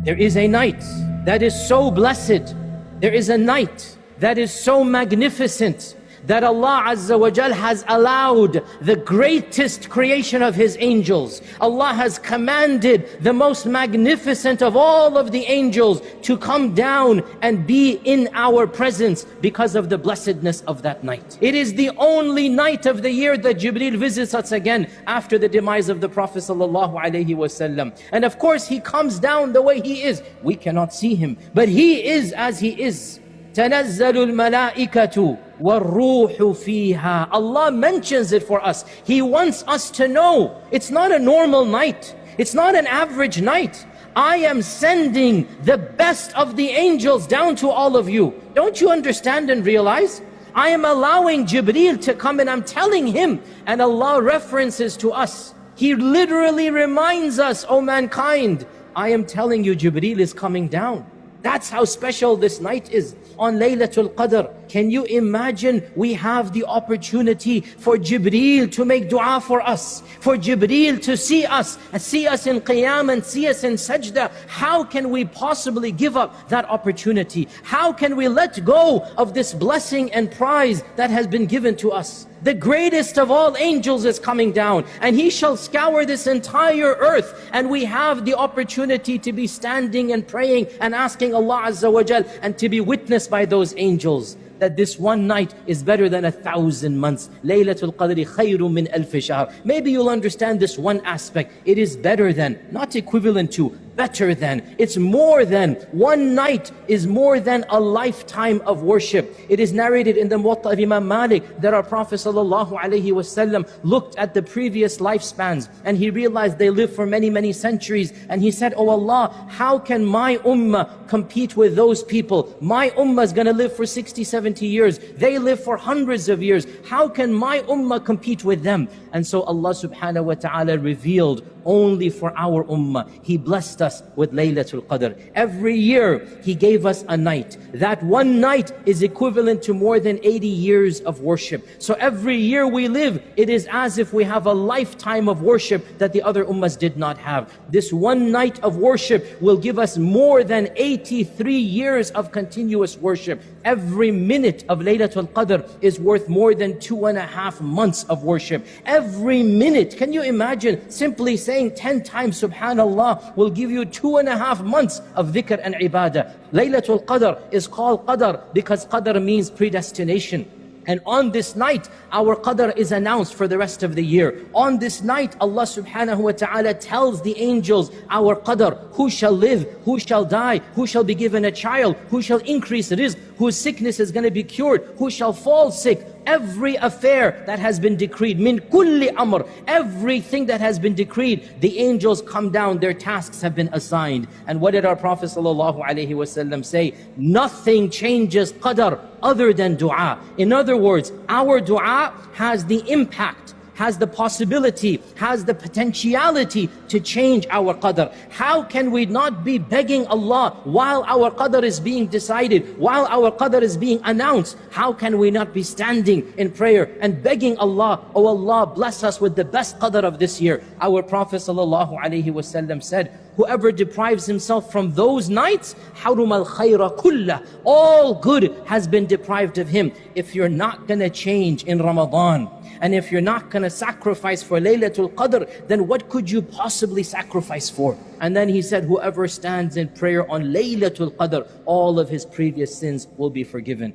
There is a night that is so blessed. There is a night that is so magnificent that Allah Azza wa Jal has allowed the greatest creation of His angels. Allah has commanded the most magnificent of all of the angels to come down and be in our presence because of the blessedness of that night. It is the only night of the year that Jibreel visits us again after the demise of the Prophet Sallallahu Alaihi Wasallam. And of course He comes down the way He is. We cannot see Him, but He is as He is. تَنَزَّلُ الْمَلَائِكَةُ وَالرُّوحُ فِيهَا. Allah mentions it for us. He wants us to know it's not a normal night. It's not an average night. I am sending the best of the angels down to all of you. Don't you understand and realize? I am allowing Jibreel to come and I'm telling him, and Allah references to us. He literally reminds us, O mankind, I am telling you Jibreel is coming down. That's how special this night is. On Laylatul Qadr, can you imagine we have the opportunity for Jibreel to make dua for us, for Jibreel to see us in Qiyam and see us in Sajda. How can we possibly give up that opportunity? How can we let go of this blessing and prize that has been given to us? The greatest of all angels is coming down, and He shall scour this entire earth, and we have the opportunity to be standing and praying and asking Allah Azza wa Jal, and to be witnessed by those angels, that this one night is better than 1,000 months. Laylatul Qadri khayrun min alfi shahr. Maybe you'll understand this one aspect. It is better than, not equivalent to, better than. It's more than. One night is more than a lifetime of worship. It is narrated in the Muwatta of Imam Malik that our Prophet ﷺ looked at the previous lifespans and he realized they lived for many, many centuries. And he said, Oh Allah, how can my ummah compete with those people? My ummah is going to live for 60, 70 years. They live for hundreds of years. How can my ummah compete with them? And so Allah subhanahu wa ta'ala revealed only for our ummah. He blessed us with Laylatul Qadr. Every year He gave us a night. That one night is equivalent to more than 80 years of worship. So every year we live, it is as if we have a lifetime of worship that the other ummahs did not have. This one night of worship will give us more than 83 years of continuous worship. Every minute of Laylatul Qadr is worth more than 2.5 months of worship. Every minute, can you imagine simply saying 10 times Subhanallah will give you 2.5 months of dhikr and ibadah. Laylatul Qadr is called Qadr because Qadr means predestination. And on this night, our Qadr is announced for the rest of the year. On this night, Allah subhanahu wa ta'ala tells the angels our Qadr, who shall live, who shall die, who shall be given a child, who shall increase rizq, whose sickness is going to be cured, who shall fall sick. Every affair that has been decreed, min kulli amr, everything that has been decreed, the angels come down, their tasks have been assigned. And what did our Prophet ﷺ say? Nothing changes qadr other than dua. In other words, our dua has the impact, has the possibility, has the potentiality to change our qadr. How can we not be begging Allah while our qadr is being decided, while our qadr is being announced? How can we not be standing in prayer and begging Allah, Oh Allah, bless us with the best qadr of this year? Our Prophet ﷺ said, whoever deprives himself from those nights, حَرُمَ الْخَيْرَ كُلَّهُ, all good has been deprived of him. If you're not going to change in Ramadan, and if you're not going to sacrifice for Laylatul Qadr, then what could you possibly sacrifice for? And then he said, whoever stands in prayer on Laylatul Qadr, all of his previous sins will be forgiven.